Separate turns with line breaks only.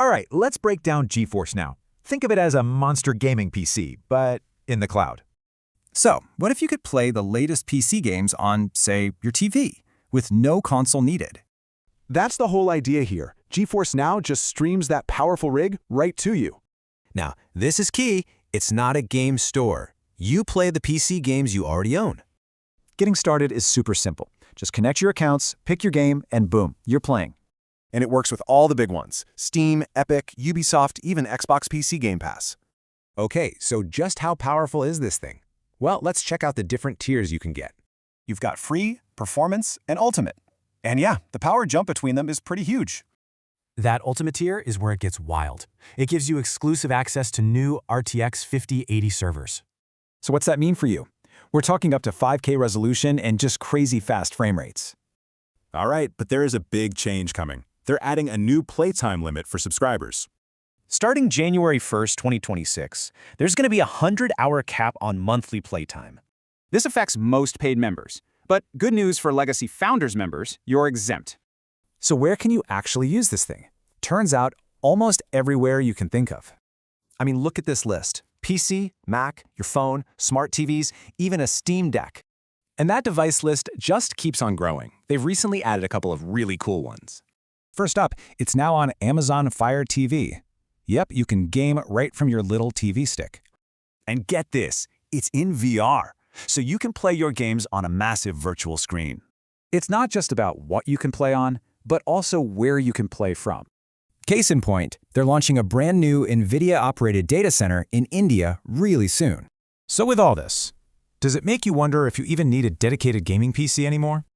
All right, let's break down GeForce Now. Think of it as a monster gaming PC, but in the cloud.
So, what if you could play the latest PC games on, say, your TV, with no console needed?
That's the whole idea here. GeForce Now just streams that powerful rig right to you.
Now, this is key. It's not a game store. You play the PC games you already own.
Getting started is super simple. Just connect your accounts, pick your game, and boom, you're playing.
And it works with all the big ones: Steam, Epic, Ubisoft, even Xbox PC Game Pass.
Okay, so just how powerful is this thing? Well, let's check out the different tiers you can get.
You've got free, performance, and ultimate. And yeah, the power jump between them is pretty huge.
That ultimate tier is where it gets wild. It gives you exclusive access to new RTX 5080 servers.
So what's that mean for you? We're talking up to 5K resolution and just crazy fast frame rates.
All right, but there is a big change coming. They're adding a new playtime limit for subscribers.
Starting January 1st, 2026, there's going to be a 100-hour cap on monthly playtime.
This affects most paid members. But good news for Legacy Founders members, you're exempt.
So where can you actually use this thing? Turns out, almost everywhere you can think of.
I mean, look at this list. PC, Mac, your phone, smart TVs, even a Steam Deck.
And that device list just keeps on growing. They've recently added a couple of really cool ones. First up, it's now on Amazon Fire TV. Yep, you can game right from your little TV stick.
And get this, it's in VR, so you can play your games on a massive virtual screen.
It's not just about what you can play on, but also where you can play from.
Case in point, they're launching a brand new NVIDIA-operated data center in India really soon.
So with all this, does it make you wonder if you even need a dedicated gaming PC anymore?